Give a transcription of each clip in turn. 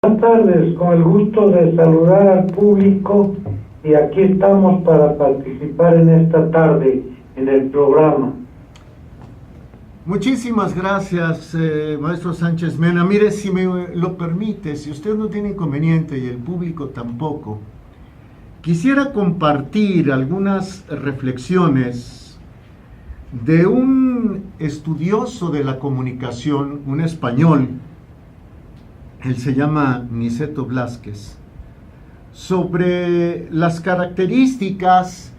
Buenas tardes, con el gusto de saludar al público y aquí estamos para participar en esta tarde en el programa. Muchísimas gracias, maestro Sánchez Mena. Mire, si me lo permite, si usted no tiene inconveniente y el público tampoco, quisiera compartir algunas reflexiones de un estudioso de la comunicación, un español. Él se llama Niceto Blázquez, sobre las características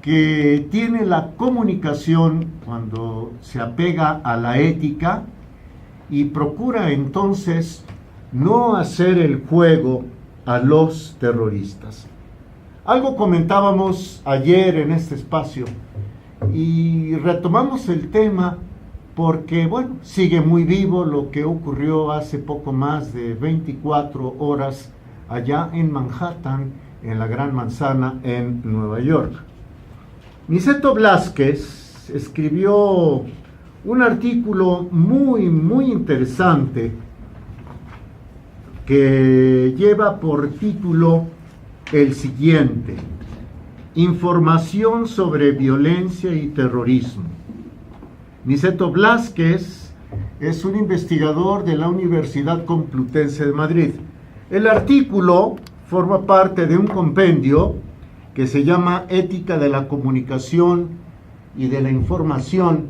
que tiene la comunicación cuando se apega a la ética y procura entonces no hacer el juego a los terroristas. Algo comentábamos ayer en este espacio y retomamos el tema porque, bueno, sigue muy vivo lo que ocurrió hace poco más de 24 horas allá en Manhattan, en la Gran Manzana, en Nueva York. Niceto Blázquez escribió un artículo muy interesante que lleva por título el siguiente: Información sobre violencia y terrorismo. Niceto Blázquez es un investigador de la Universidad Complutense de Madrid. El artículo forma parte de un compendio que se llama Ética de la Comunicación y de la Información,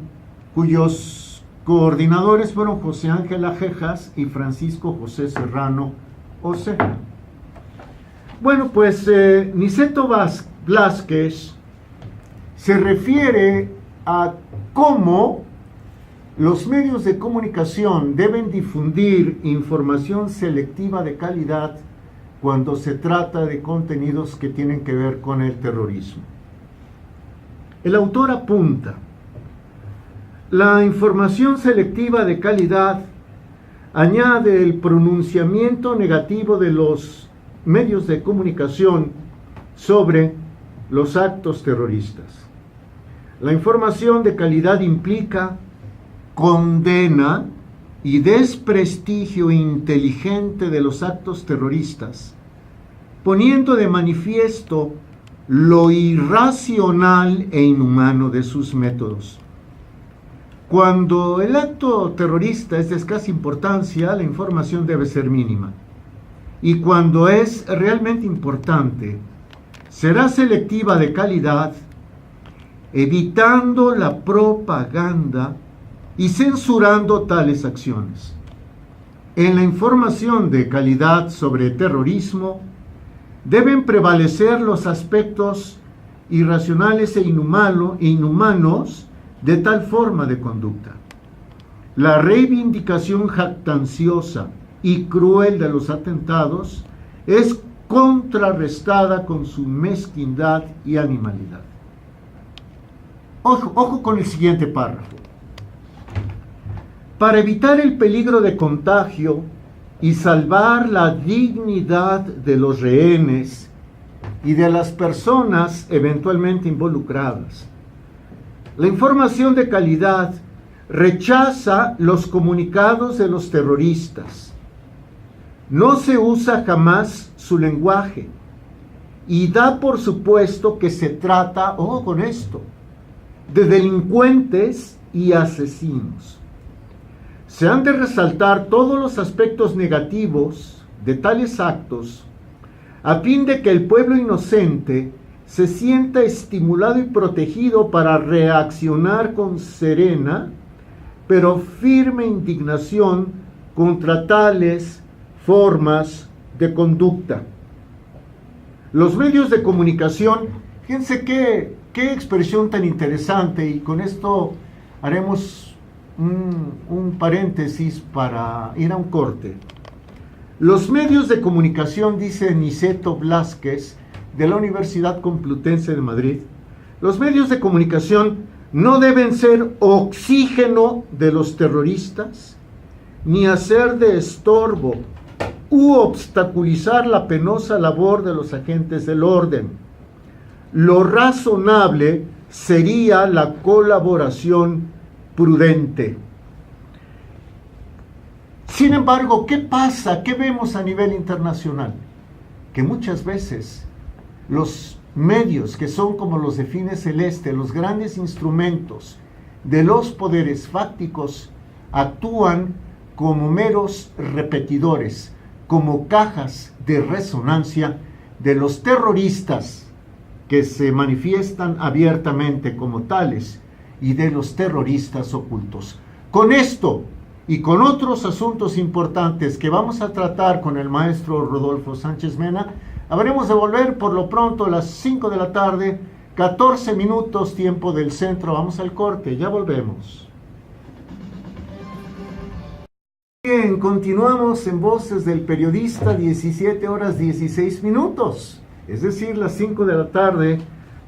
cuyos coordinadores fueron José Ángel Ajejas y Francisco José Serrano Ocena. Bueno, pues Niceto Blázquez se refiere a cómo los medios de comunicación deben difundir información selectiva de calidad cuando se trata de contenidos que tienen que ver con el terrorismo. El autor apunta: la información selectiva de calidad añade el pronunciamiento negativo de los medios de comunicación sobre los actos terroristas. La información de calidad implica condena y desprestigio inteligente de los actos terroristas, poniendo de manifiesto lo irracional e inhumano de sus métodos. Cuando el acto terrorista es de escasa importancia, la información debe ser mínima. Y cuando es realmente importante, será selectiva de calidad, evitando la propaganda y censurando tales acciones. En la información de calidad sobre terrorismo deben prevalecer los aspectos irracionales e inhumanos de tal forma de conducta. La reivindicación jactanciosa y cruel de los atentados es contrarrestada con su mezquindad y animalidad. Ojo con el siguiente párrafo. Para evitar el peligro de contagio y salvar la dignidad de los rehenes y de las personas eventualmente involucradas, la información de calidad rechaza los comunicados de los terroristas. No se usa jamás su lenguaje y da por supuesto que se trata, ojo con esto, de delincuentes y asesinos. Se han de resaltar todos los aspectos negativos de tales actos a fin de que el pueblo inocente se sienta estimulado y protegido para reaccionar con serena pero firme indignación contra tales formas de conducta. Los medios de comunicación, fíjense qué expresión tan interesante, y con esto haremos un paréntesis para ir a un corte. Los medios de comunicación, dice Niceto Blázquez de la Universidad Complutense de Madrid, los medios de comunicación no deben ser oxígeno de los terroristas, ni hacer de estorbo u obstaculizar la penosa labor de los agentes del orden. Lo razonable sería la colaboración prudente. Sin embargo, ¿qué pasa? ¿Qué vemos a nivel internacional? Que muchas veces los medios, que son como los de fines celeste, los grandes instrumentos de los poderes fácticos, actúan como meros repetidores, como cajas de resonancia de los terroristas que se manifiestan abiertamente como tales y de los terroristas ocultos. Con esto y con otros asuntos importantes que vamos a tratar con el maestro Rodolfo Sánchez Mena, habremos de volver por lo pronto a las 5 de la tarde, 14 minutos tiempo del centro. Vamos al corte, ya volvemos. Bien, continuamos en Voces del Periodista, 17 horas 16 minutos, es decir, las 5 de la tarde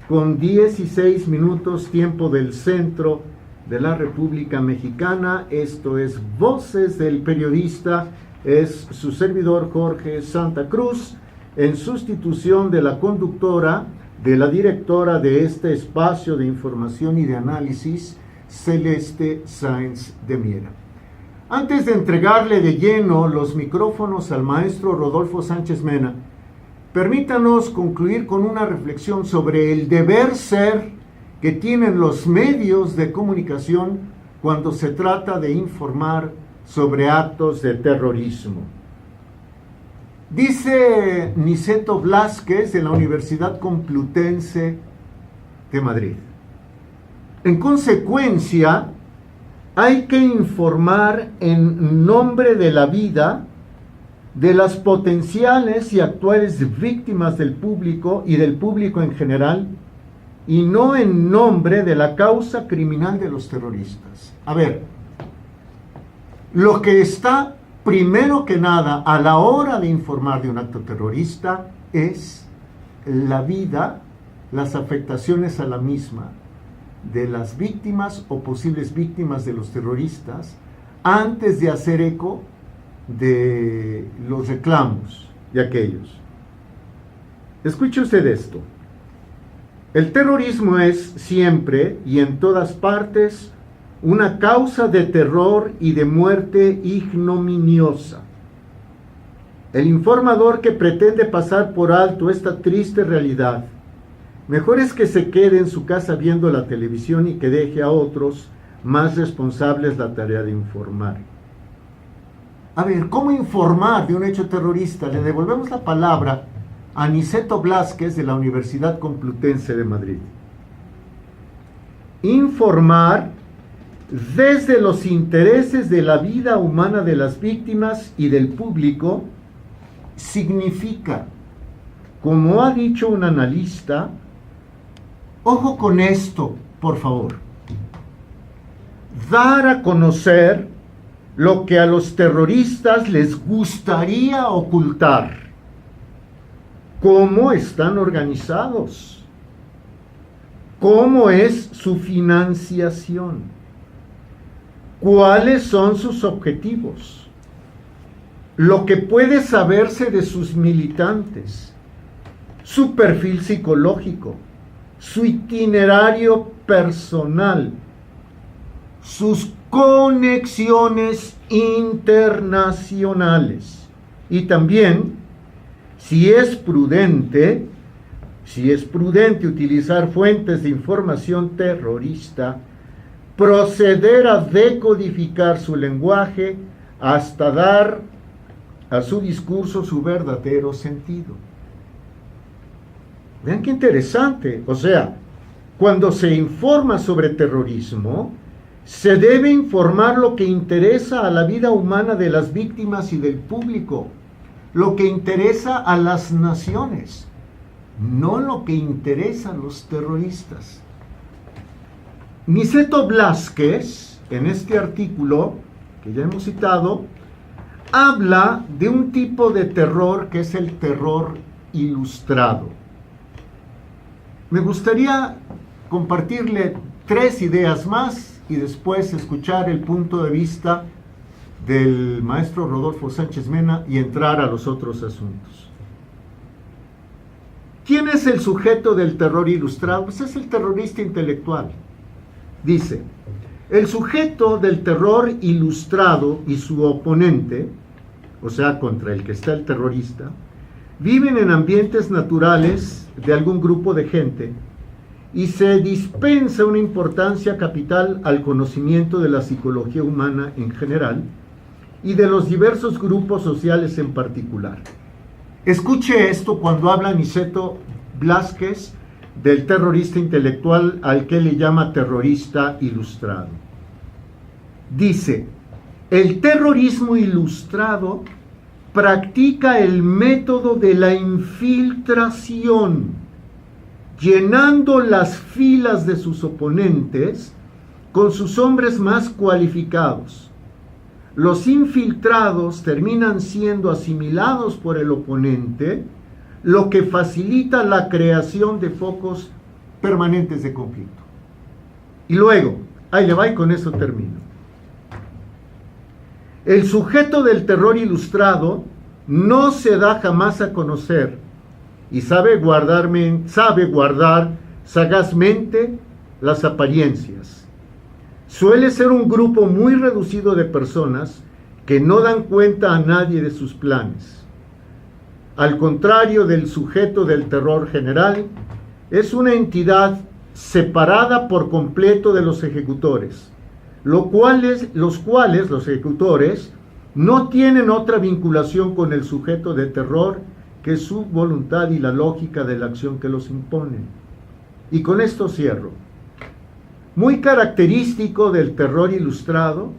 con 16 minutos tiempo del centro de la República Mexicana. Esto es Voces del Periodista, es su servidor Jorge Santa Cruz, en sustitución de la conductora, de la directora de este espacio de información y de análisis, Celeste Sáenz de Miera. Antes de entregarle de lleno los micrófonos al maestro Rodolfo Sánchez Mena, permítanos concluir con una reflexión sobre el deber ser que tienen los medios de comunicación cuando se trata de informar sobre actos de terrorismo. Dice Niceto Blázquez de la Universidad Complutense de Madrid: en consecuencia, hay que informar en nombre de la vida de las potenciales y actuales víctimas del público y del público en general, y no en nombre de la causa criminal de los terroristas. A ver, lo que está primero que nada a la hora de informar de un acto terrorista es la vida, las afectaciones a la misma de las víctimas o posibles víctimas de los terroristas, antes de hacer eco de los reclamos de aquellos. Escuche usted esto: el terrorismo es siempre y en todas partes una causa de terror y de muerte ignominiosa. El informador que pretende pasar por alto esta triste realidad, mejor es que se quede en su casa viendo la televisión y que deje a otros más responsables la tarea de informar. A ver, ¿cómo informar de un hecho terrorista? Le devolvemos la palabra a Niceto Blázquez de la Universidad Complutense de Madrid. Informar desde los intereses de la vida humana de las víctimas y del público significa, como ha dicho un analista, ojo con esto, por favor, dar a conocer lo que a los terroristas les gustaría ocultar: cómo están organizados, cómo es su financiación, cuáles son sus objetivos, lo que puede saberse de sus militantes, su perfil psicológico, su itinerario personal, sus conexiones internacionales, y también, si es prudente utilizar fuentes de información terrorista, proceder a decodificar su lenguaje hasta dar a su discurso su verdadero sentido. Vean qué interesante. O sea, cuando se informa sobre terrorismo, se debe informar lo que interesa a la vida humana de las víctimas y del público, lo que interesa a las naciones, no lo que interesa a los terroristas. Niceto Blázquez, en este artículo que ya hemos citado, habla de un tipo de terror que es el terror ilustrado. Me gustaría compartirle 3 ideas más y después escuchar el punto de vista del maestro Rodolfo Sánchez Mena y entrar a los otros asuntos. ¿Quién es el sujeto del terror ilustrado? Pues es el terrorista intelectual. Dice: El sujeto del terror ilustrado y su oponente, o sea, contra el que está el terrorista, viven en ambientes naturales de algún grupo de gente y se dispensa una importancia capital al conocimiento de la psicología humana en general y de los diversos grupos sociales en particular. Escuche esto cuando habla Niceto Blázquez del terrorista intelectual al que le llama terrorista ilustrado. Dice: el terrorismo ilustrado practica el método de la infiltración, llenando las filas de sus oponentes con sus hombres más cualificados. Los infiltrados terminan siendo asimilados por el oponente, lo que facilita la creación de focos permanentes de conflicto. Y luego, ahí le va y con eso termino. El sujeto del terror ilustrado no se da jamás a conocer y sabe guardar sagazmente las apariencias. Suele ser un grupo muy reducido de personas que no dan cuenta a nadie de sus planes. Al contrario del sujeto del terror general, es una entidad separada por completo de los ejecutores, los cuales los ejecutores no tienen otra vinculación con el sujeto de terror que su voluntad y la lógica de la acción que los imponen. Y con esto cierro. Muy característico del terror ilustrado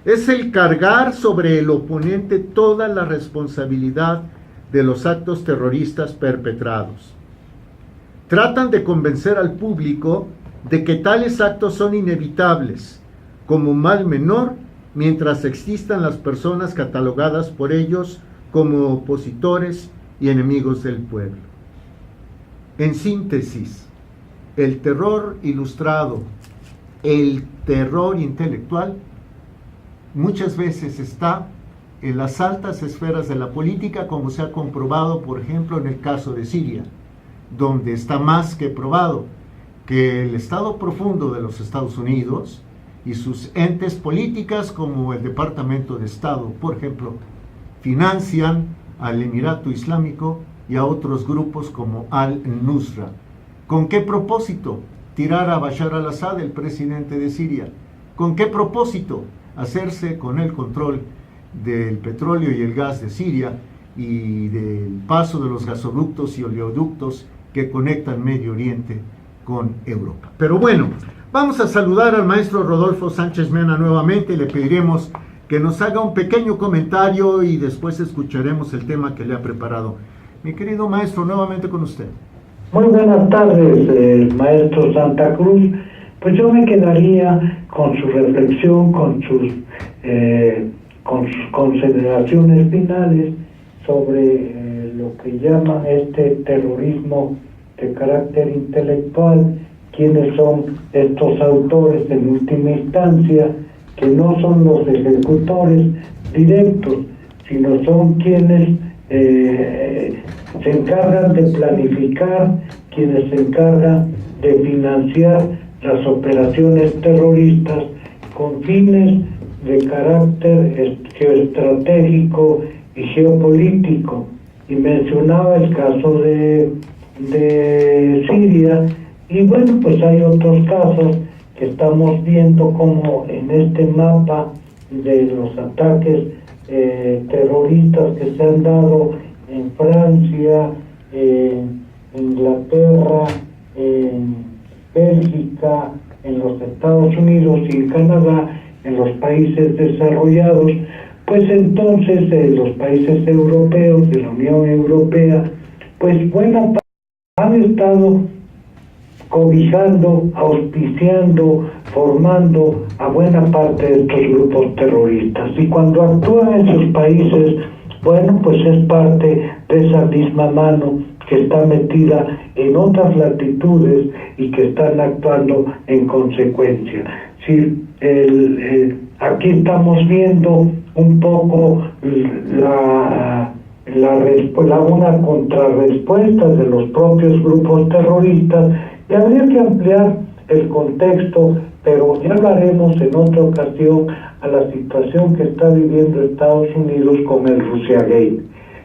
es el cargar sobre el oponente toda la responsabilidad de los actos terroristas perpetrados. Tratan de convencer al público de que tales actos son inevitables, como mal menor, mientras existan las personas catalogadas por ellos como opositores y enemigos del pueblo. En síntesis, el terror ilustrado, el terror intelectual, muchas veces está en las altas esferas de la política, como se ha comprobado, por ejemplo, en el caso de Siria, donde está más que probado que el Estado profundo de los Estados Unidos y sus entes políticas, como el Departamento de Estado, por ejemplo, financian al Emirato Islámico y a otros grupos como Al-Nusra. ¿Con qué propósito? Tirar a Bashar al-Assad, el presidente de Siria. ¿Con qué propósito? Hacerse con el control del petróleo y el gas de Siria y del paso de los gasoductos y oleoductos que conectan Medio Oriente con Europa. Pero bueno, vamos a saludar al maestro Rodolfo Sánchez Mena nuevamente y le pediremos que nos haga un pequeño comentario y después escucharemos el tema que le ha preparado. Mi querido maestro, nuevamente con usted. Muy buenas tardes, maestro Santa Cruz. Pues yo me quedaría con su reflexión, con sus consideraciones finales sobre lo que llaman este terrorismo de carácter intelectual, quiénes son estos autores en última instancia, que no son los ejecutores directos, sino son quienes se encargan de planificar, quienes se encargan de financiar las operaciones terroristas con fines de carácter geoestratégico y geopolítico. Y mencionaba el caso de Siria, y bueno, pues hay otros casos que estamos viendo como en este mapa de los ataques terroristas que se han dado en Francia, en Inglaterra, en Bélgica, en los Estados Unidos y en Canadá, en los países desarrollados, pues entonces los países europeos, de la Unión Europea, pues bueno, han estado cobijando, auspiciando, formando a buena parte de estos grupos terroristas. Y cuando actúan en sus países, bueno, pues es parte de esa misma mano que está metida en otras latitudes y que están actuando en consecuencia. Si aquí estamos viendo un poco una contrarrespuesta de los propios grupos terroristas, y habría que ampliar el contexto pero ya hablaremos en otra ocasión a la situación que está viviendo Estados Unidos con el Russiagate.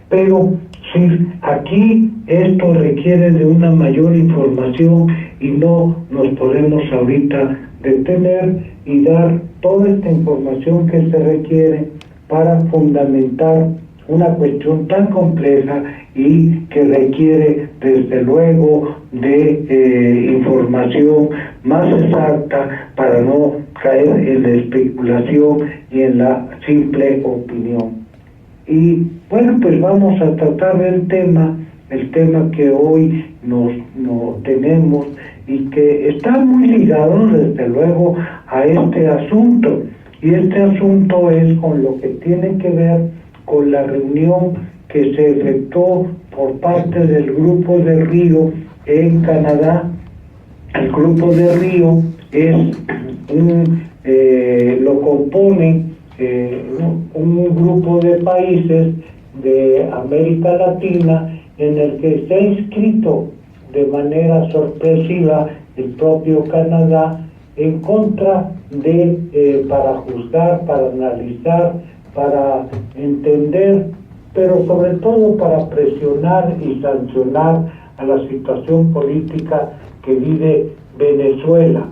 Pero sí, aquí esto requiere de una mayor información y no nos podemos ahorita detener y dar toda esta información que se requiere para fundamentar una cuestión tan compleja y que requiere desde luego de información más exacta para no caer en la especulación y en la simple opinión. Y bueno, pues vamos a tratar el tema que hoy nos tenemos y que está muy ligado desde luego a este asunto. Y este asunto es con lo que tiene que ver con la reunión que se efectuó por parte del Grupo de Río en Canadá. El Grupo de Río es lo compone un grupo de países de América Latina en el que se ha inscrito de manera sorpresiva el propio Canadá en contra de, para juzgar, para analizar, para entender, pero sobre todo para presionar y sancionar a la situación política que vive Venezuela.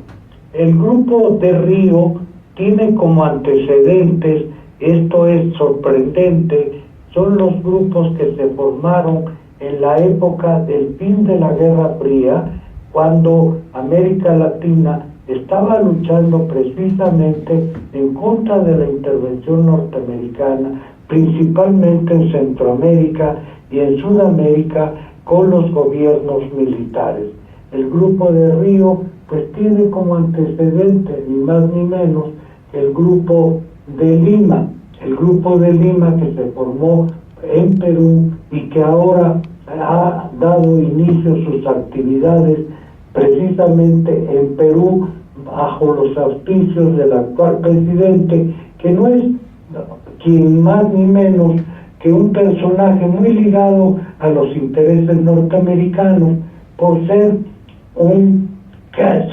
El Grupo de Río tiene como antecedentes, esto es sorprendente, son los grupos que se formaron en la época del fin de la Guerra Fría, cuando América Latina estaba luchando precisamente en contra de la intervención norteamericana, principalmente en Centroamérica y en Sudamérica con los gobiernos militares. El Grupo de Río pues tiene como antecedente ni más ni menos el Grupo de Lima, que se formó en Perú y que ahora ha dado inicio a sus actividades precisamente en Perú bajo los auspicios del actual presidente, que no es quien más ni menos que un personaje muy ligado a los intereses norteamericanos por ser un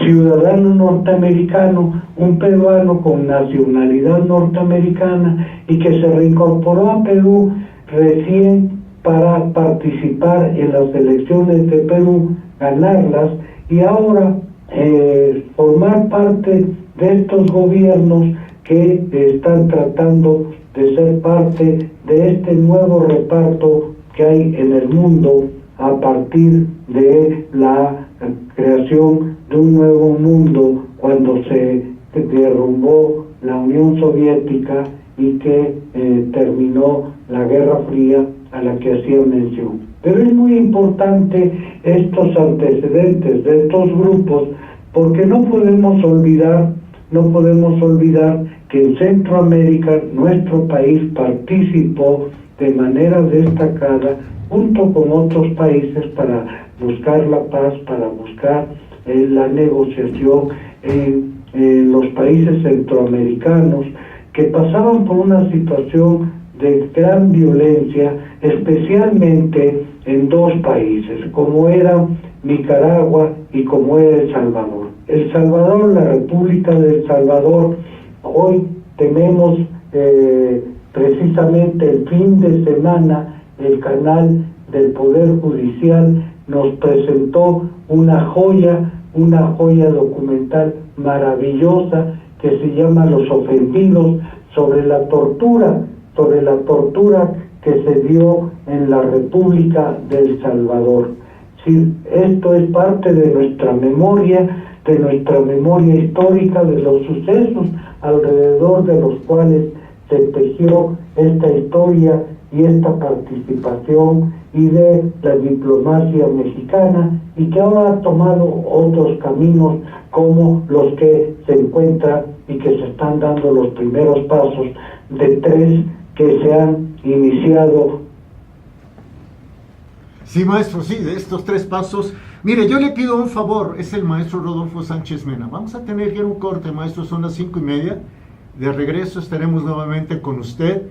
ciudadano norteamericano, un peruano con nacionalidad norteamericana y que se reincorporó a Perú recién para participar en las elecciones de Perú, ganarlas y ahora formar parte de estos gobiernos que están tratando de ser parte de este nuevo reparto que hay en el mundo a partir de la creación de un nuevo mundo cuando se derrumbó la Unión Soviética y que terminó la Guerra Fría a la que hacía mención. Pero es muy importante estos antecedentes de estos grupos porque no podemos olvidar que en Centroamérica nuestro país participó de manera destacada junto con otros países para buscar la paz, para buscar la negociación en los países centroamericanos que pasaban por una situación de gran violencia, especialmente en dos países, como era Nicaragua y como era El Salvador. El Salvador, la República de El Salvador, hoy tenemos precisamente el fin de semana, el canal del Poder Judicial nos presentó una joya documental maravillosa que se llama Los Ofendidos, sobre la tortura que se dio en la República de El Salvador. Sí, esto es parte de nuestra memoria histórica, de los sucesos alrededor de los cuales se tejió esta historia y esta participación y de la diplomacia mexicana y que ahora ha tomado otros caminos como los que se encuentran y que se están dando los primeros pasos de 3 que se han iniciado. Sí, maestro, sí, de estos 3 pasos. Mire, yo le pido un favor, es el maestro Rodolfo Sánchez Mena. Vamos a tener que ir un corte, maestro, son las 5:30. De regreso estaremos nuevamente con usted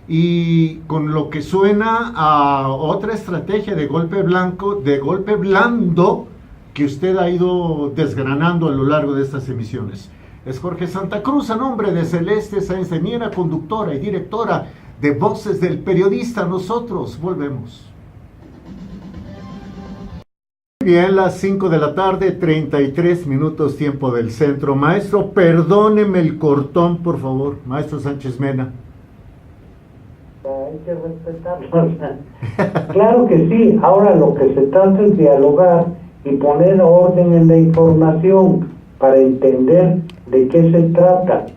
y con lo que suena a otra estrategia de golpe blando que usted ha ido desgranando a lo largo de estas emisiones. es Jorge Santa Cruz, a nombre de Celeste Sáenz de Miera, conductora y directora de Voces del Periodista. Nosotros volvemos. Bien, las 5 de la tarde, 33 minutos tiempo del centro. Maestro, perdóneme el cortón, por favor. Maestro Sánchez Mena. Hay que respetarlos. Claro que sí. Ahora lo que se trata es dialogar y poner orden en la información para entender de qué se trata.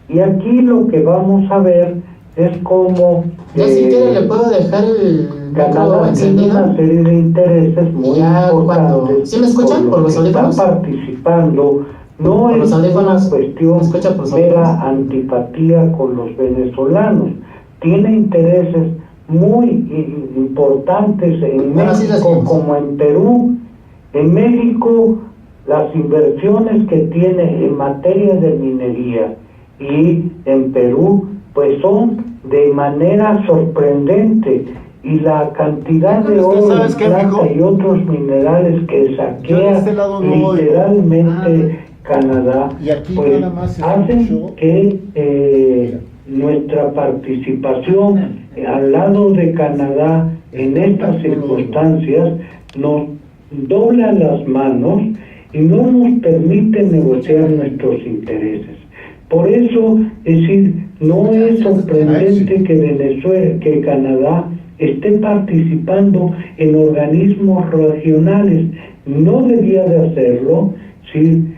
Y aquí lo que vamos a ver es cómo yo si quiere le puedo dejar el Canadá tiene una serie de intereses muy importantes. ¿Sí me escuchan por los audífonos? Está participando. No es una cuestión mera antipatía con los venezolanos. Tiene intereses muy importantes en México como en Perú. En México, las inversiones que tiene en materia de minería y en Perú, pues son de manera sorprendente, y la cantidad de oro, plata y otros minerales que saquea literalmente Canadá, pues hacen que nuestra participación al lado de Canadá en estas circunstancias nos dobla las manos y no nos permite negociar nuestros intereses. Por eso, es decir, no es sorprendente que Venezuela, que Canadá esté participando en organismos regionales. No debía de hacerlo. Si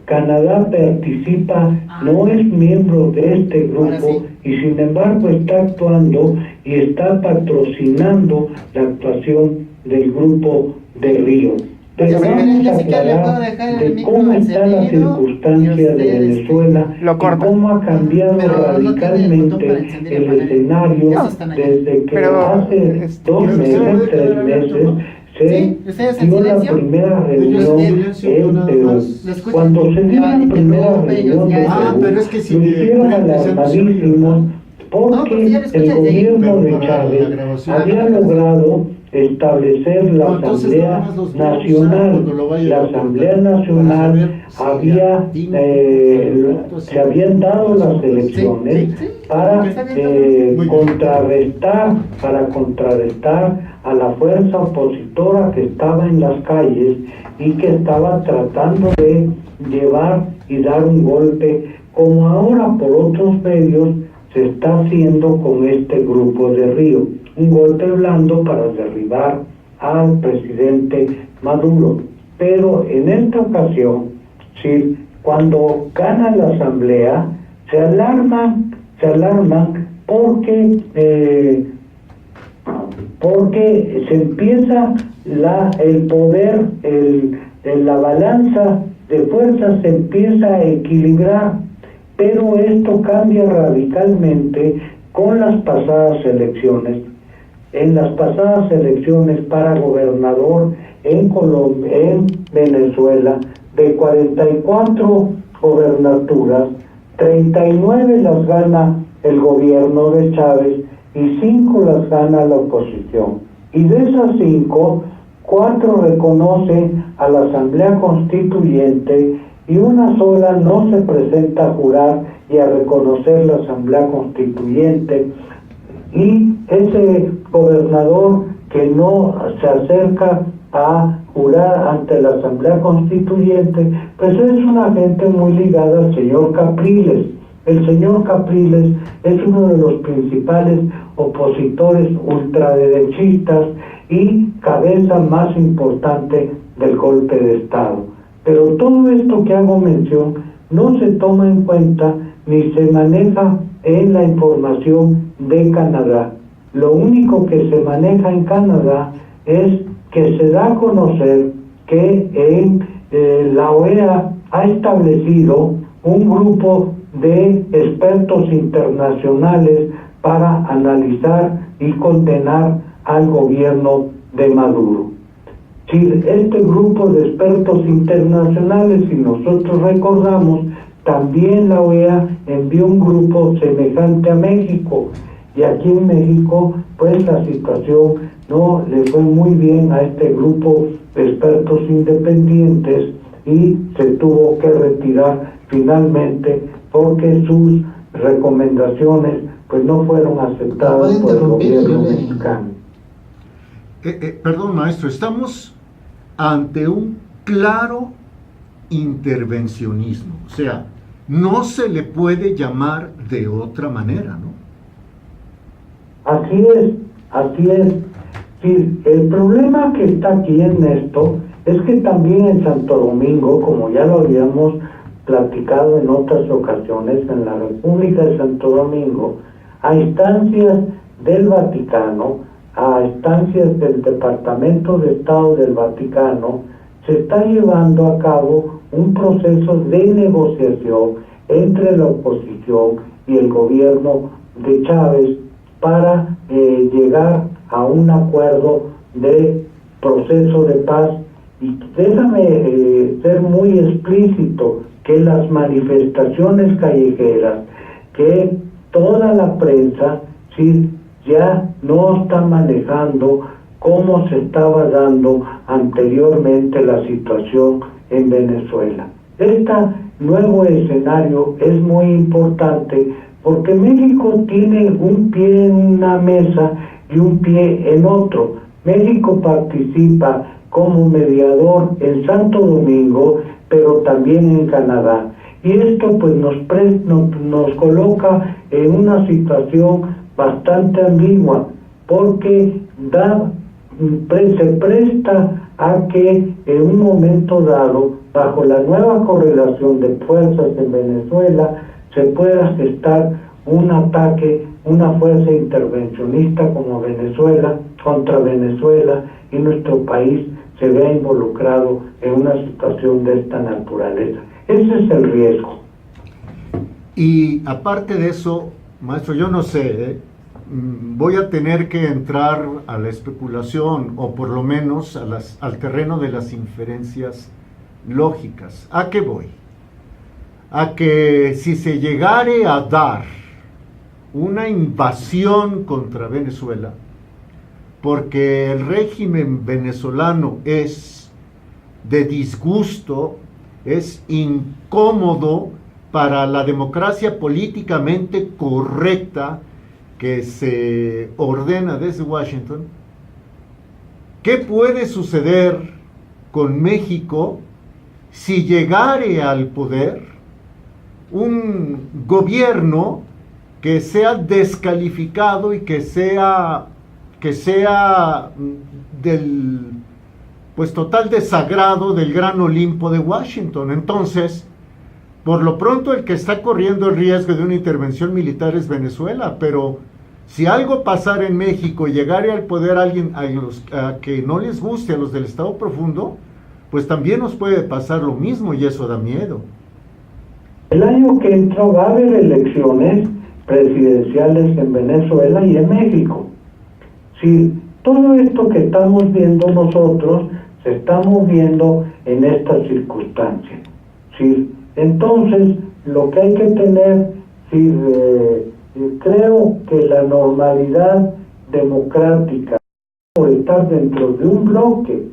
Canadá participa, no es miembro de este grupo y sin embargo está actuando y está patrocinando la actuación del grupo de Río. Pero vamos a hablar de cómo está la circunstancia de Venezuela y cómo ha cambiado radicalmente el escenario desde que hace 2 meses, 3 meses, se dio la primera reunión en Perú. Cuando se dio la primera reunión de Perú, lo hicieron alarmadísimos porque el gobierno de Chávez había logrado establecer la Asamblea Nacional. La Asamblea Nacional se habían dado las elecciones para contrarrestar a la fuerza opositora que estaba en las calles y que estaba tratando de llevar y dar un golpe, como ahora por otros medios se está haciendo con este grupo de Río. Un golpe blando para derribar al presidente Maduro. Pero en esta ocasión, sí, cuando gana la asamblea, se alarman porque se empieza el poder, la balanza de fuerzas se empieza a equilibrar, pero esto cambia radicalmente con las pasadas elecciones. En las pasadas elecciones para gobernador en Venezuela, de 44 gobernaturas, 39 las gana el gobierno de Chávez y 5 las gana la oposición. Y de esas 5, 4 reconocen a la Asamblea Constituyente y una sola no se presenta a jurar y a reconocer la Asamblea Constituyente. Y ese gobernador que no se acerca a jurar ante la Asamblea Constituyente, pues es una gente muy ligada al señor Capriles. El señor Capriles es uno de los principales opositores ultraderechistas y cabeza más importante del golpe de Estado. Pero todo esto que hago mención no se toma en cuenta ni se maneja en la información de Canadá. Lo único que se maneja en Canadá es que se da a conocer que la OEA ha establecido un grupo de expertos internacionales para analizar y condenar al gobierno de Maduro. Si este grupo de expertos internacionales, si nosotros recordamos, también la OEA envió un grupo semejante a México, y aquí en México pues la situación no le fue muy bien a este grupo de expertos independientes y se tuvo que retirar finalmente porque sus recomendaciones pues no fueron aceptadas ¿Puede por el interrumpir? gobierno Yo le- mexicano. Perdón, maestro, estamos ante un claro intervencionismo. O sea, no se le puede llamar de otra manera, ¿no? Así es, así es. Sí, el problema que está aquí en esto es que también en Santo Domingo, como ya lo habíamos platicado en otras ocasiones, en la República de Santo Domingo, a instancias del Vaticano, a instancias del Departamento de Estado del Vaticano, se está llevando a cabo un proceso de negociación entre la oposición y el gobierno de Chávez para llegar a un acuerdo de proceso de paz. Y déjame ser muy explícito que las manifestaciones callejeras, que toda la prensa sí ya no está manejando cómo se estaba dando anteriormente la situación en Venezuela. Este nuevo escenario es muy importante porque México tiene un pie en una mesa y un pie en otro. México participa como mediador en Santo Domingo, pero también en Canadá. Y esto pues nos coloca en una situación bastante ambigua, porque se presta a que en un momento dado, bajo la nueva correlación de fuerzas en Venezuela, se pueda gestar un ataque, una fuerza intervencionista como Venezuela, contra Venezuela, y nuestro país se vea involucrado en una situación de esta naturaleza. Ese es el riesgo. Y aparte de eso, maestro, yo no sé, voy a tener que entrar a la especulación, o por lo menos al terreno de las inferencias lógicas. ¿A qué voy? A que si se llegare a dar una invasión contra Venezuela, porque el régimen venezolano es de disgusto, es incómodo para la democracia políticamente correcta que se ordena desde Washington, ¿qué puede suceder con México si llegare al poder un gobierno que sea descalificado y que sea del pues total desagrado del gran Olimpo de Washington? Entonces, por lo pronto el que está corriendo el riesgo de una intervención militar es Venezuela, pero si algo pasara en México y llegara al poder alguien a que no les guste, a los del Estado Profundo, pues también nos puede pasar lo mismo, y eso da miedo. El año que entra va a haber elecciones presidenciales en Venezuela y en México. Si todo esto que estamos viendo nosotros se está moviendo en estas circunstancias, ¿sí? Entonces, lo que hay que tener, ¿sí? Creo que la normalidad democrática por estar dentro de un bloque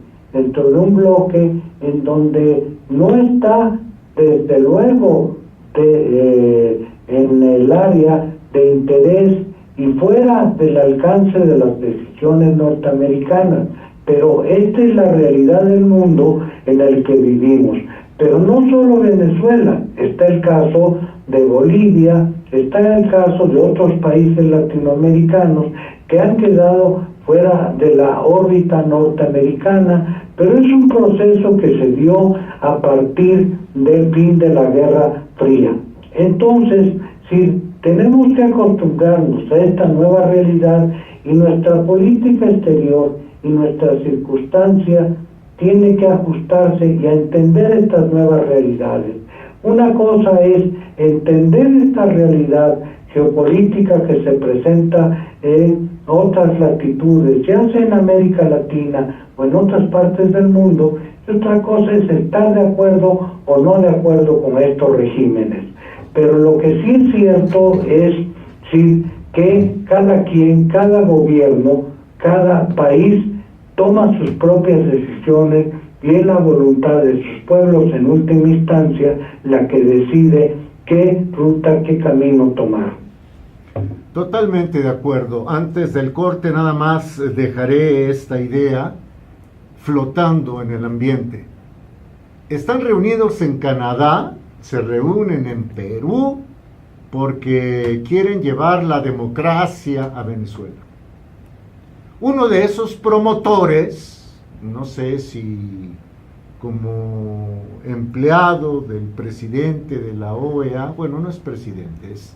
en donde no está, desde luego, en el área de interés y fuera del alcance de las decisiones norteamericanas. Pero esta es la realidad del mundo en el que vivimos. Pero no solo Venezuela, está el caso de Bolivia, está el caso de otros países latinoamericanos que han quedado fuera de la órbita norteamericana, pero es un proceso que se dio a partir del fin de la Guerra Fría. Entonces, si tenemos que acostumbrarnos a esta nueva realidad, y nuestra política exterior y nuestra circunstancia tiene que ajustarse y a entender estas nuevas realidades. Una cosa es entender esta realidad geopolítica que se presenta en otras latitudes, ya sea en América Latina o en otras partes del mundo, y otra cosa es estar de acuerdo o no de acuerdo con estos regímenes. Pero lo que sí es cierto es sí, que cada quien, cada gobierno, cada país toma sus propias decisiones y es la voluntad de sus pueblos en última instancia la que decide qué ruta, qué camino tomar. Totalmente de acuerdo. Antes del corte nada más dejaré esta idea flotando en el ambiente. Están reunidos en Canadá, se reúnen en Perú, porque quieren llevar la democracia a Venezuela. Uno de esos promotores, no sé si como empleado del presidente de la OEA, bueno, no es presidente, es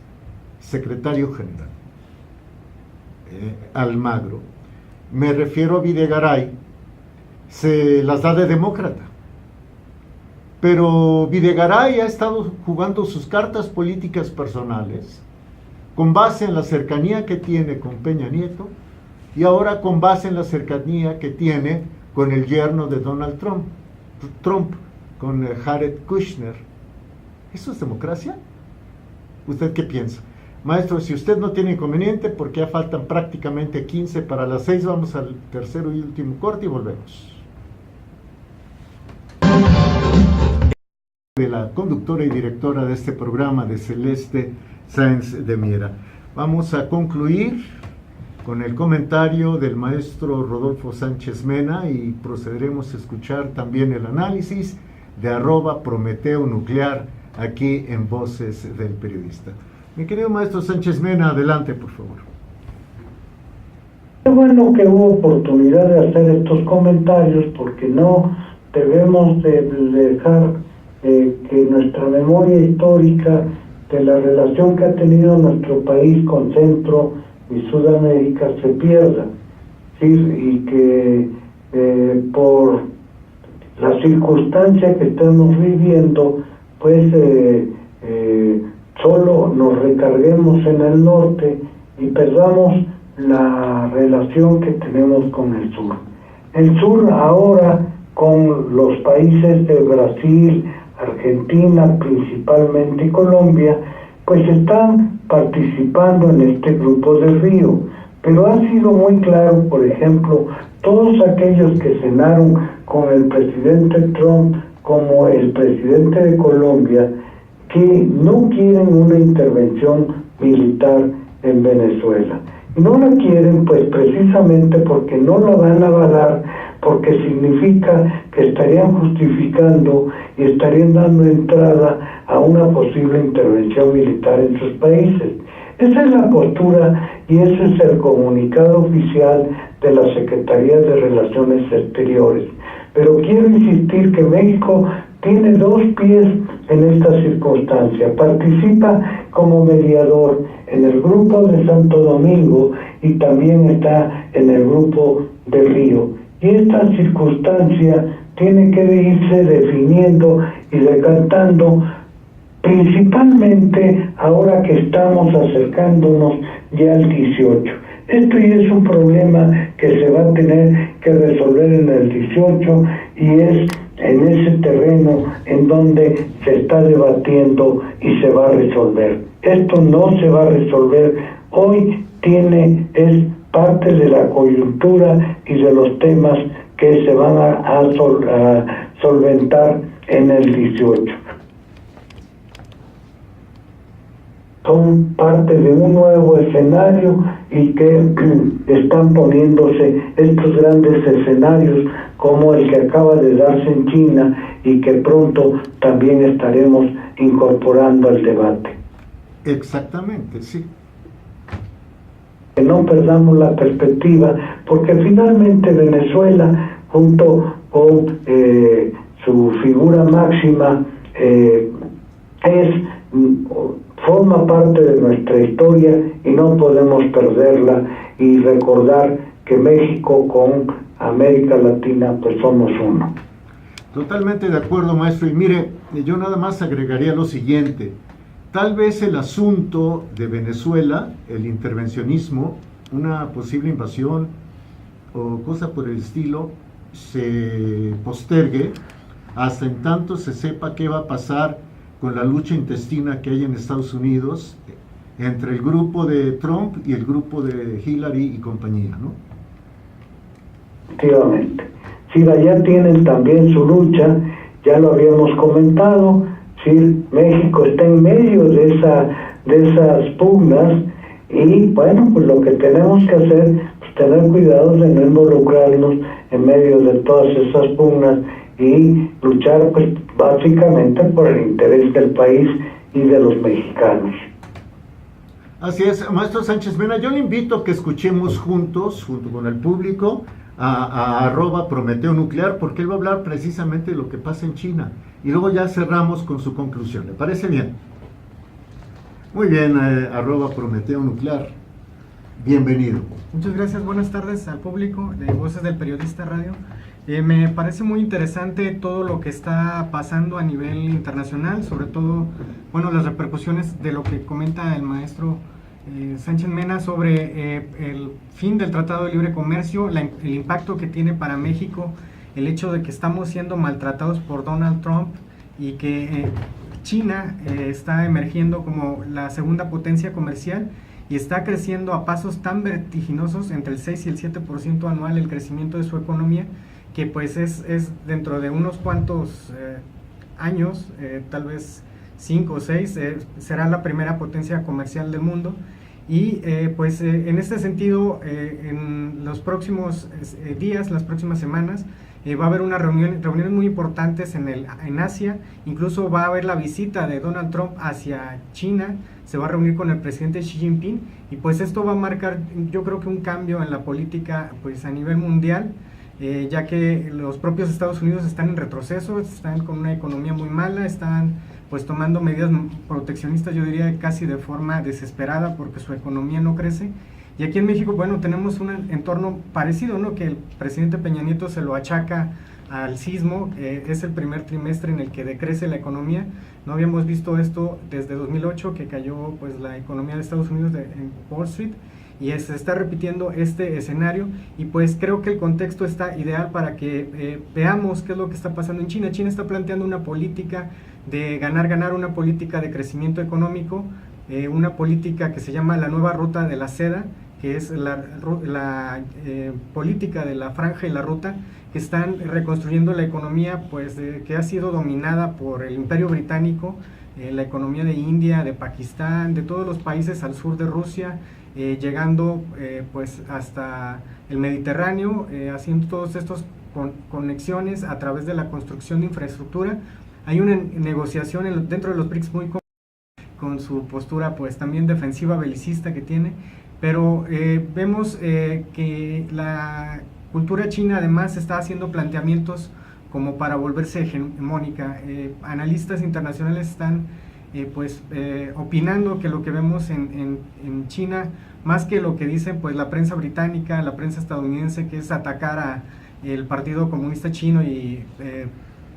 secretario general, Almagro, me refiero a Videgaray, se las da de demócrata. Pero Videgaray ha estado jugando sus cartas políticas personales con base en la cercanía que tiene con Peña Nieto y ahora con base en la cercanía que tiene con el yerno de Donald Trump, con Jared Kushner. ¿Eso es democracia? ¿Usted qué piensa? Maestro, si usted no tiene inconveniente, porque ya faltan prácticamente 15 para las 6, vamos al tercero y último corte y volvemos. De la conductora y directora de este programa, de Celeste Sáenz de Miera. Vamos a concluir con el comentario del maestro Rodolfo Sánchez Mena y procederemos a escuchar también el análisis de @Prometeo Nuclear aquí en Voces del Periodista. Mi querido maestro Sánchez Mena, adelante por favor. Qué bueno que hubo oportunidad de hacer estos comentarios, porque no debemos de dejar que nuestra memoria histórica de la relación que ha tenido nuestro país con Centro y Sudamérica se pierda, ¿sí? Y que por la circunstancia que estamos viviendo, pues solo nos recarguemos en el norte y perdamos la relación que tenemos con el sur. El sur ahora, con los países de Brasil, Argentina principalmente y Colombia, pues están participando en este grupo de Río, pero ha sido muy claro, por ejemplo, todos aquellos que cenaron con el presidente Trump como el presidente de Colombia, que no quieren una intervención militar en Venezuela. Y no la quieren pues precisamente porque no la van a avalar, porque significa que estarían justificando y estarían dando entrada a una posible intervención militar en sus países. Esa es la postura y ese es el comunicado oficial de la Secretaría de Relaciones Exteriores. Pero quiero insistir que México tiene dos pies en esta circunstancia. Participa como mediador en el grupo de Santo Domingo y también está en el grupo de Río. Y esta circunstancia tiene que irse definiendo y decantando, principalmente ahora que estamos acercándonos ya al 18. Esto ya es un problema que se va a tener que resolver en el 18 y es en ese terreno en donde se está debatiendo y se va a resolver. Esto no se va a resolver hoy, es parte de la coyuntura y de los temas que se van a solventar en el 18. Son parte de un nuevo escenario y que están poniéndose estos grandes escenarios como el que acaba de darse en China y que pronto también estaremos incorporando al debate. Exactamente, sí. Que no perdamos la perspectiva, porque finalmente Venezuela, junto con su figura máxima, forma parte de nuestra historia y no podemos perderla, y recordar que México con América Latina pues somos uno. Totalmente de acuerdo, maestro. Y mire, yo nada más agregaría lo siguiente. Tal vez el asunto de Venezuela, el intervencionismo, una posible invasión o cosa por el estilo, se postergue hasta en tanto se sepa qué va a pasar con la lucha intestina que hay en Estados Unidos entre el grupo de Trump y el grupo de Hillary y compañía, ¿no? Efectivamente. Si allá tienen también su lucha, ya lo habíamos comentado, si México está en medio de esas pugnas, y bueno, pues lo que tenemos que hacer es tener cuidado de no involucrarnos en medio de todas esas pugnas y luchar pues básicamente por el interés del país y de los mexicanos. Así es, maestro Sánchez Mena, yo le invito a que escuchemos juntos, junto con el público, a @Prometeo Nuclear, porque él va a hablar precisamente de lo que pasa en China, y luego ya cerramos con su conclusión. ¿Le parece bien? Muy bien, @Prometeo Nuclear, bienvenido. Muchas gracias, buenas tardes al público de Voces del Periodista Radio. Me parece muy interesante todo lo que está pasando a nivel internacional, sobre todo, bueno, las repercusiones de lo que comenta el maestro Sánchez Mena sobre el fin del Tratado de Libre Comercio, el impacto que tiene para México, el hecho de que estamos siendo maltratados por Donald Trump y que China está emergiendo como la segunda potencia comercial y está creciendo a pasos tan vertiginosos, entre el 6 y el 7% anual el crecimiento de su economía, que pues es dentro de unos cuantos años, tal vez 5 o 6, será la primera potencia comercial del mundo. Y en este sentido, en los próximos días, las próximas semanas, va a haber reuniones muy importantes en Asia. Incluso va a haber la visita de Donald Trump hacia China, se va a reunir con el presidente Xi Jinping, y pues esto va a marcar, yo creo que un cambio en la política pues a nivel mundial, ya que los propios Estados Unidos están en retroceso, están con una economía muy mala, están pues tomando medidas proteccionistas, yo diría casi de forma desesperada, porque su economía no crece. Y aquí en México, bueno, tenemos un entorno parecido, ¿no? Que el presidente Peña Nieto se lo achaca al sismo, es el primer trimestre en el que decrece la economía. No habíamos visto esto desde 2008, que cayó pues la economía de Estados Unidos en Wall Street, y se está repitiendo este escenario, y pues creo que el contexto está ideal para que veamos qué es lo que está pasando en China. China está planteando una política de ganar, una política de crecimiento económico, una política que se llama la nueva ruta de la seda, que es la política de la franja y la ruta, que están reconstruyendo la economía pues que ha sido dominada por el Imperio Británico, la economía de India, de Pakistán, de todos los países al sur de Rusia, llegando pues hasta el Mediterráneo, haciendo todos estos conexiones a través de la construcción de infraestructura. Hay una negociación dentro de los BRICS muy con su postura pues también defensiva belicista que tiene, pero vemos que la cultura china además está haciendo planteamientos como para volverse hegemónica. Analistas internacionales están opinando que lo que vemos en China, más que lo que dice pues la prensa británica, la prensa estadounidense, que es atacar a el Partido Comunista Chino y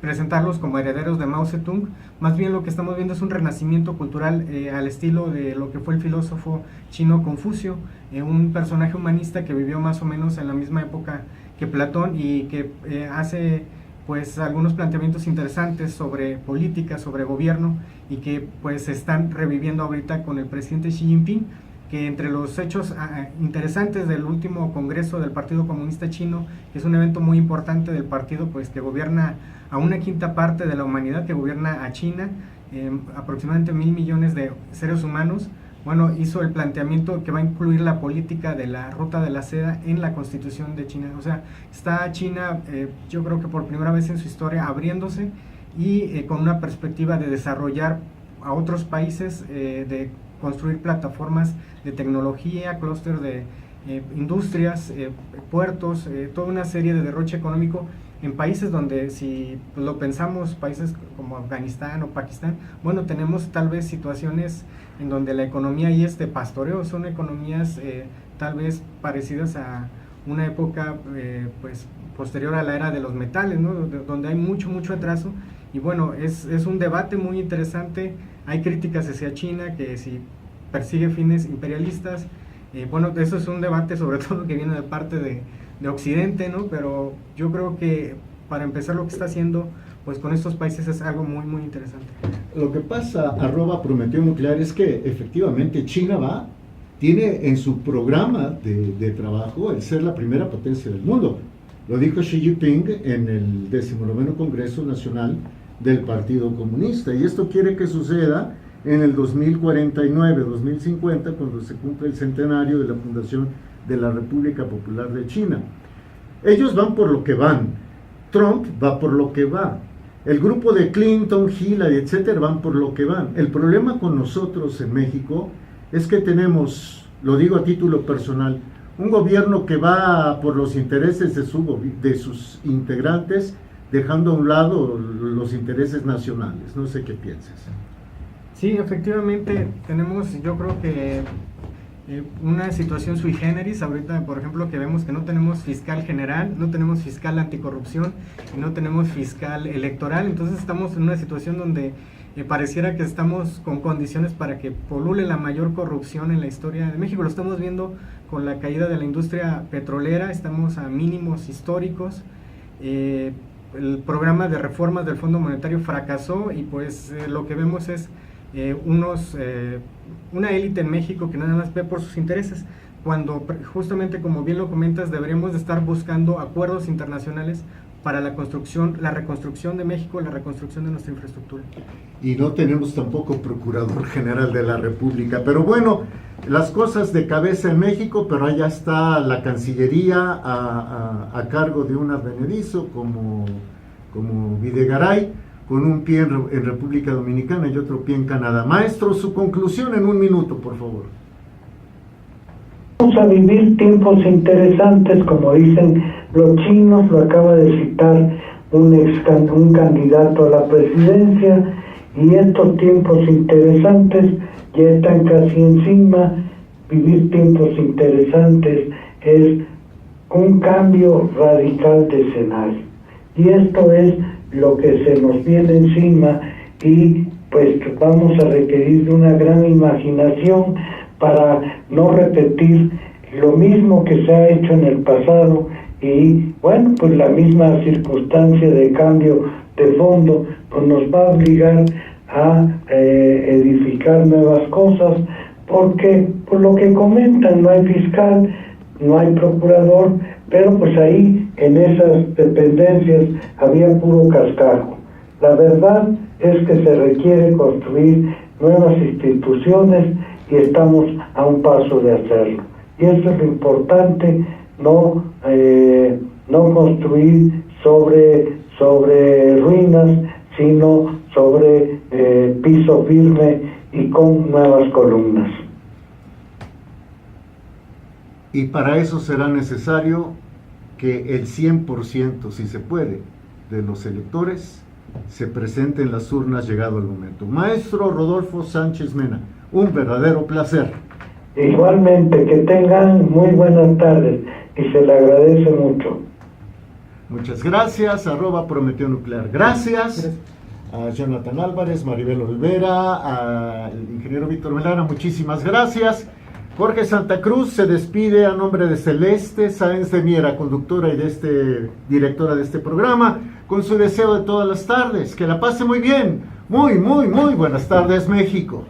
presentarlos como herederos de Mao Zedong, más bien lo que estamos viendo es un renacimiento cultural al estilo de lo que fue el filósofo chino Confucio, un personaje humanista que vivió más o menos en la misma época que Platón, y que hace pues algunos planteamientos interesantes sobre política, sobre gobierno, y que pues se están reviviendo ahorita con el presidente Xi Jinping, que entre los hechos interesantes del último congreso del Partido Comunista Chino, que es un evento muy importante del partido, pues que gobierna a una quinta parte de la humanidad, que gobierna a China, aproximadamente 1.000 millones de seres humanos. Bueno, hizo el planteamiento que va a incluir la política de la ruta de la seda en la constitución de China. O sea, está China, yo creo que por primera vez en su historia, abriéndose y con una perspectiva de desarrollar a otros países, de construir plataformas de tecnología, clúster de industrias, puertos, toda una serie de derroche económico en países donde, si lo pensamos, países como Afganistán o Pakistán, bueno, tenemos tal vez situaciones en donde la economía ahí es de pastoreo, son economías tal vez parecidas a una época pues posterior a la era de los metales, ¿no? Donde hay mucho atraso. Y bueno, es un debate muy interesante. Hay críticas hacia China, que si persigue fines imperialistas, bueno, eso es un debate sobre todo que viene de parte de Occidente, ¿no? Pero yo creo que para empezar lo que está haciendo pues con estos países es algo muy interesante. Lo que pasa, @Prometeo Nuclear, es que efectivamente China tiene en su programa de trabajo el ser la primera potencia del mundo. Lo dijo Xi Jinping en el 19º Congreso Nacional del Partido Comunista, y esto quiere que suceda en el 2049, 2050, cuando se cumple el centenario de la fundación de la República Popular de China. Ellos van por lo que van, Trump va por lo que va, el grupo de Clinton, Hillary, etcétera, van por lo que van. El problema con nosotros en México es que tenemos, lo digo a título personal, un gobierno que va por los intereses de sus integrantes, dejando a un lado los intereses nacionales. No sé qué piensas. Sí, efectivamente tenemos, yo creo que una situación sui generis ahorita, por ejemplo, que vemos que no tenemos fiscal general, no tenemos fiscal anticorrupción y no tenemos fiscal electoral. Entonces estamos en una situación donde pareciera que estamos con condiciones para que polule la mayor corrupción en la historia de México. Lo estamos viendo con la caída de la industria petrolera, estamos a mínimos históricos. El programa de reformas del Fondo Monetario fracasó y pues lo que vemos es una élite en México que nada más ve por sus intereses, cuando justamente, como bien lo comentas, deberíamos de estar buscando acuerdos internacionales para la reconstrucción de México, la reconstrucción de nuestra infraestructura. Y no tenemos tampoco Procurador General de la República, pero bueno, las cosas de cabeza en México, pero allá está la Cancillería a cargo de un advenedizo como Videgaray, con un pie en República Dominicana y otro pie en Canadá. Maestro, su conclusión en 1 minuto, por favor. Vamos a vivir tiempos interesantes, como dicen los chinos, lo acaba de citar un candidato a la presidencia, y estos tiempos interesantes ya están casi encima. Vivir tiempos interesantes es un cambio radical de escenario, y esto es lo que se nos viene encima, y pues vamos a requerir de una gran imaginación para no repetir lo mismo que se ha hecho en el pasado. Y bueno, pues la misma circunstancia de cambio de fondo pues nos va a obligar a edificar nuevas cosas, porque por lo que comentan, no hay fiscal, no hay procurador, pero pues ahí en esas dependencias había puro cascajo. La verdad es que se requiere construir nuevas instituciones y estamos a un paso de hacerlo. Y eso es lo importante, no construir sobre ruinas, sino sobre piso firme y con nuevas columnas. Y para eso será necesario que el 100%, si se puede, de los electores se presente en las urnas llegado el momento. Maestro Rodolfo Sánchez Mena, un verdadero placer. Igualmente, que tengan muy buenas tardes y se le agradece mucho. Muchas gracias, @Prometeo Nuclear. Gracias a Jonathan Álvarez, Maribel Olvera, al ingeniero Víctor Melana, muchísimas gracias. Jorge Santa Cruz se despide a nombre de Celeste Sáenz de Miera, conductora y directora de este programa, con su deseo de todas las tardes. Que la pase muy bien. Muy buenas tardes, México.